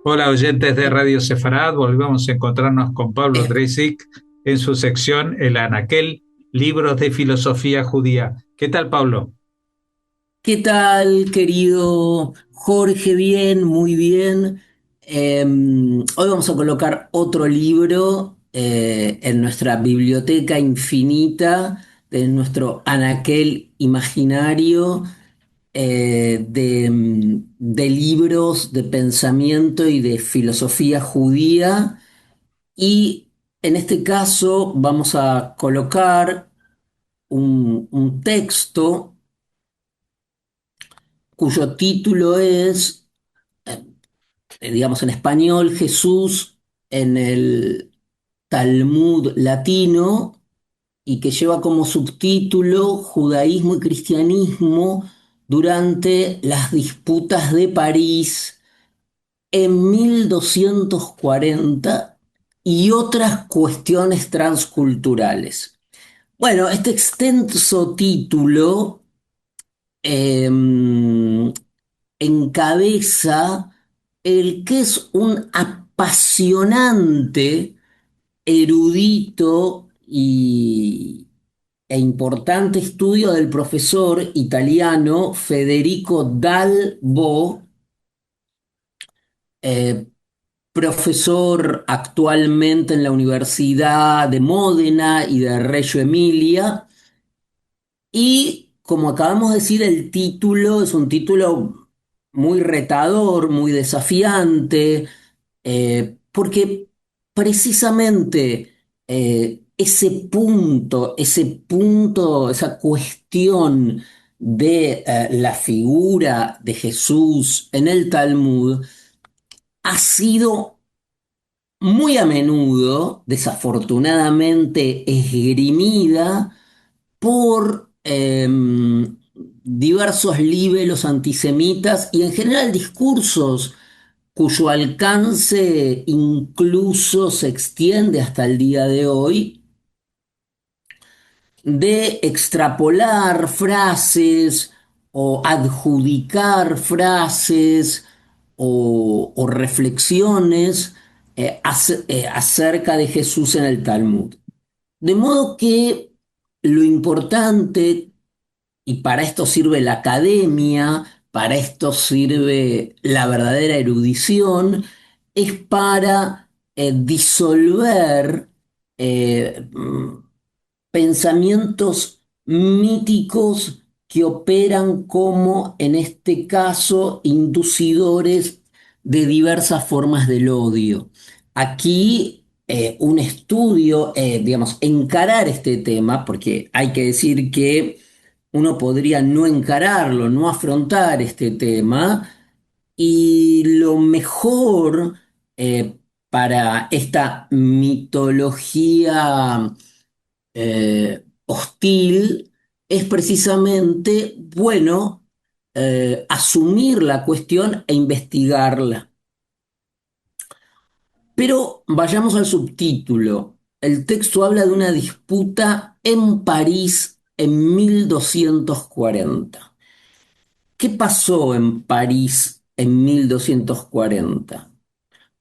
Hola oyentes de Radio Sefarad, volvemos a encontrarnos con Pablo Eh, Dreisig en su sección El Anaquel, libros de filosofía judía. ¿Qué tal, Pablo? ¿Qué tal, querido Jorge? Bien, muy bien. Hoy vamos a colocar otro libro en nuestra biblioteca infinita de nuestro anaquel imaginario de libros de pensamiento y de filosofía judía. Y en este caso vamos a colocar un texto cuyo título es, digamos en español, Jesús en el Talmud latino, y que lleva como subtítulo Judaísmo y Cristianismo durante las disputas de París en 1240 y otras cuestiones transculturales. Bueno, este extenso título em, encabeza el que es un apasionante, erudito e importante estudio del profesor italiano Federico Dal Bo, eh, profesor actualmente en la Universidad de Módena y de Reggio Emilia. Y como acabamos de decir, el título es un título muy retador, muy desafiante, porque precisamente esa cuestión de la figura de Jesús en el Talmud ha sido muy a menudo, desafortunadamente, esgrimida por diversos libelos antisemitas y en general discursos cuyo alcance incluso se extiende hasta el día de hoy, de extrapolar frases o adjudicar frases o reflexiones acerca de Jesús en el Talmud. De modo que lo importante, y para esto sirve la academia, para esto sirve la verdadera erudición, es para disolver eh, mm, pensamientos míticos que operan como, en este caso, inducidores de diversas formas del odio. Aquí un estudio, digamos, encarar este tema, porque hay que decir que uno podría no encararlo, no afrontar este tema, y lo mejor para esta mitología hostil es precisamente, bueno, asumir la cuestión e investigarla. Pero vayamos al subtítulo. El texto habla de una disputa en París en 1240. ¿Qué pasó en París en 1240?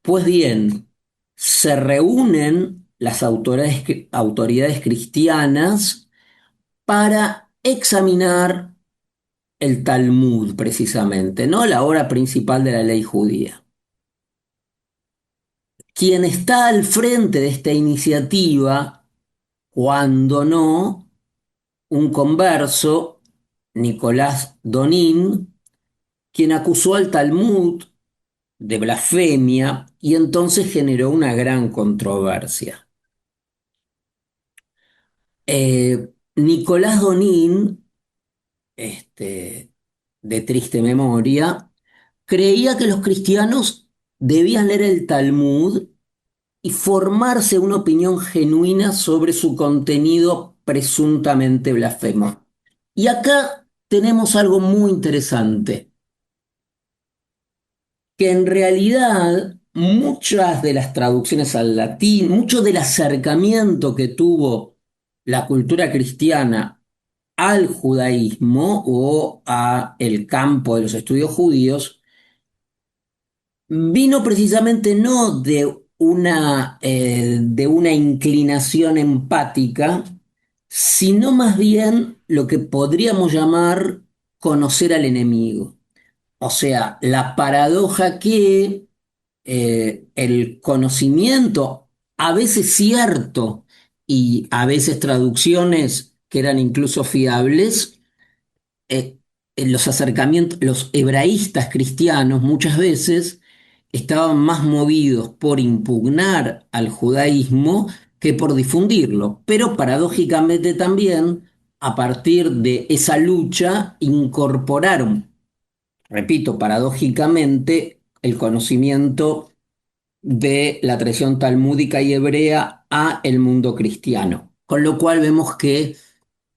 Pues bien, se reúnen las autoridades cristianas para examinar el Talmud, precisamente, ¿no? La obra principal de la ley judía. Quien está al frente de esta iniciativa, cuando no, un converso, Nicolás Donin, quien acusó al Talmud de blasfemia y entonces generó una gran controversia. Nicolás Donin, este, de triste memoria, creía que los cristianos debían leer el Talmud y formarse una opinión genuina sobre su contenido presuntamente blasfemo. Y acá tenemos algo muy interesante, que en realidad muchas de las traducciones al latín, mucho del acercamiento que tuvo la cultura cristiana al judaísmo o a el campo de los estudios judíos, vino precisamente no de una inclinación empática, sino más bien lo que podríamos llamar conocer al enemigo. O sea, la paradoja que el conocimiento, a veces cierto y a veces traducciones que eran incluso fiables, eh, en los acercamientos, los hebraístas cristianos muchas veces estaban más movidos por impugnar al judaísmo que por difundirlo, pero paradójicamente también a partir de esa lucha incorporaron, repito, paradójicamente, el conocimiento de la tradición talmúdica y hebrea a el mundo cristiano. Con lo cual vemos que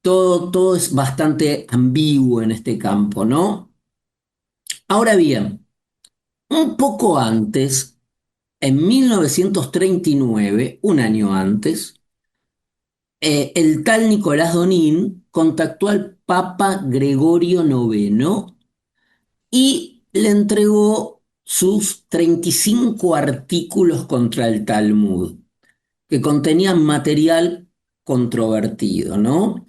todo es bastante ambiguo en este campo, ¿no? Ahora bien, un poco antes, en 1939, un año antes, el tal Nicolás Donin contactó al Papa Gregorio IX y le entregó sus 35 artículos contra el Talmud, que contenían material controvertido, ¿no?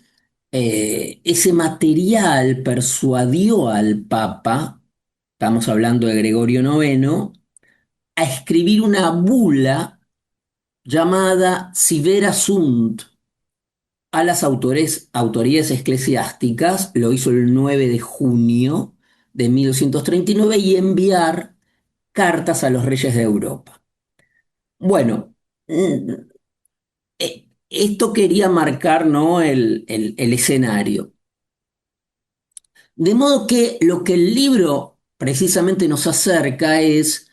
Ese material persuadió al Papa, estamos hablando de Gregorio IX, a escribir una bula llamada Si Vera Sunt a las autoridades eclesiásticas, lo hizo el 9 de junio de 1939, y enviar cartas a los reyes de Europa. Bueno, esto quería marcar, ¿no?, el escenario. De modo que lo que el libro precisamente nos acerca es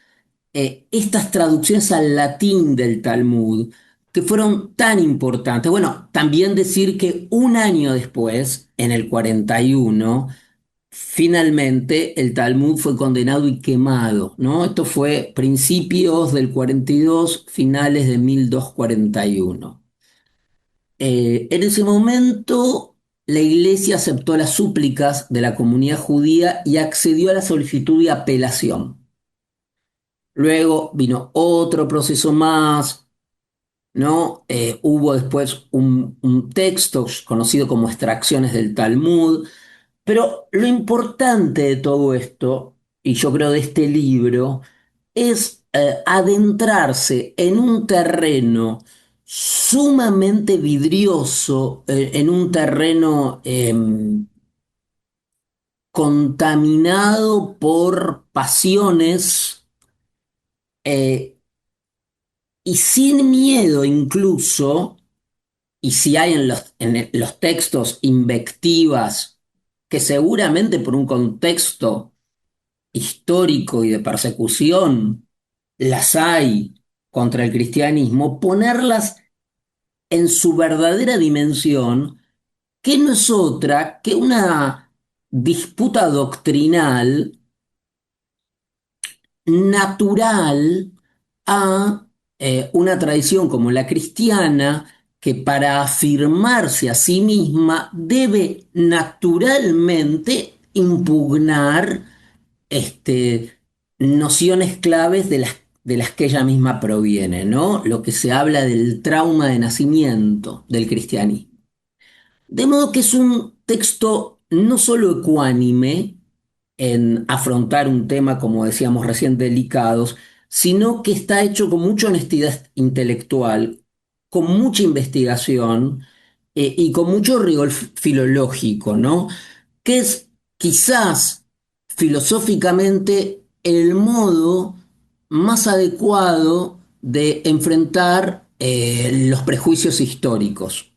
estas traducciones al latín del Talmud, que fueron tan importantes. Bueno, también decir que un año después, en el 41, finalmente el Talmud fue condenado y quemado, ¿no? Esto fue principios del 42, finales de 1241. En ese momento, la Iglesia aceptó las súplicas de la comunidad judía y accedió a la solicitud de apelación. Luego vino otro proceso más, ¿no? Hubo después un texto conocido como extracciones del Talmud, pero lo importante de todo esto, y yo creo de este libro, es adentrarse en un terreno sumamente vidrioso, en un terreno contaminado por pasiones, eh, y sin miedo incluso, y si hay en los textos invectivas que seguramente por un contexto histórico y de persecución las hay contra el cristianismo, ponerlas en su verdadera dimensión, que no es otra que una disputa doctrinal natural a una tradición como la cristiana, que para afirmarse a sí misma debe naturalmente impugnar nociones claves de las que ella misma proviene, ¿no? Lo que se habla del trauma de nacimiento del cristianismo. De modo que es un texto no solo ecuánime en afrontar un tema, como decíamos recién, delicados, sino que está hecho con mucha honestidad intelectual, con mucha investigación, y con mucho rigor filológico, ¿no? Que es quizás filosóficamente el modo más adecuado de enfrentar los prejuicios históricos.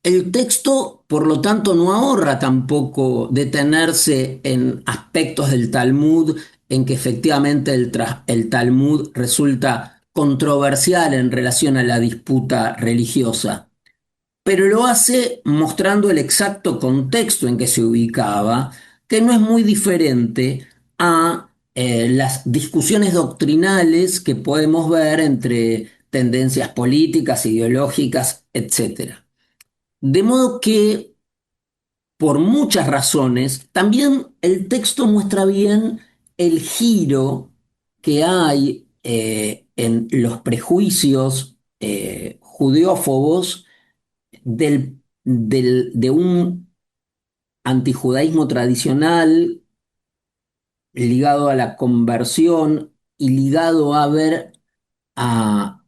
El texto, por lo tanto, no ahorra tampoco detenerse en aspectos del Talmud en que efectivamente el Talmud resulta controversial en relación a la disputa religiosa, pero lo hace mostrando el exacto contexto en que se ubicaba, que no es muy diferente a las discusiones doctrinales que podemos ver entre tendencias políticas, ideológicas, etcétera. De modo que, por muchas razones, también el texto muestra bien el giro que hay en los prejuicios judeófobos de un antijudaísmo tradicional ligado a la conversión y ligado a ver a,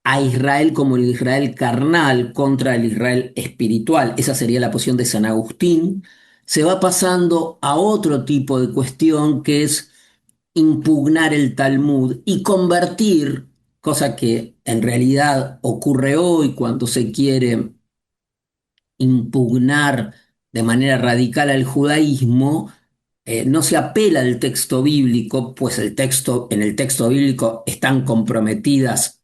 a Israel como el Israel carnal contra el Israel espiritual. Esa sería la posición de San Agustín. Se va pasando a otro tipo de cuestión que es impugnar el Talmud y convertir, cosa que en realidad ocurre hoy cuando se quiere impugnar de manera radical al judaísmo, no se apela al texto bíblico, pues en el texto bíblico están comprometidas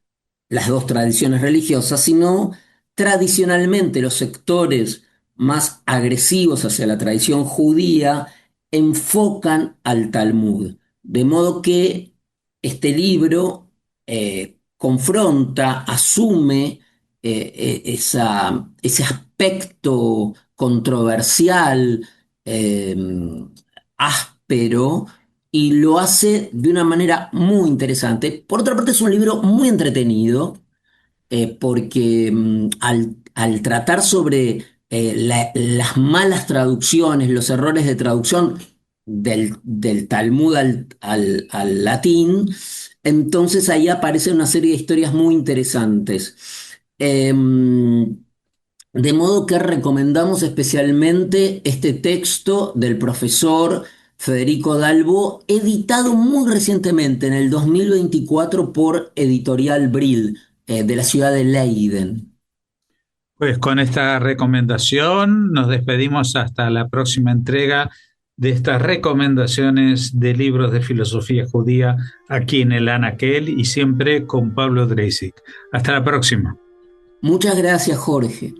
las dos tradiciones religiosas, sino tradicionalmente los sectores más agresivos hacia la tradición judía enfocan al Talmud. De modo que este libro confronta, asume ese aspecto controversial, eh, áspero, y lo hace de una manera muy interesante. Por otra parte, es un libro muy entretenido, porque al tratar sobre las malas traducciones, los errores de traducción del Talmud al latín, entonces ahí aparece una serie de historias muy interesantes. De modo que recomendamos especialmente este texto del profesor Federico Dalbo, editado muy recientemente, en el 2024, por Editorial Brill, de la ciudad de Leiden. Pues con esta recomendación nos despedimos hasta la próxima entrega de estas recomendaciones de libros de filosofía judía aquí en el Anaquel y siempre con Pablo Dreisig. Hasta la próxima. Muchas gracias, Jorge.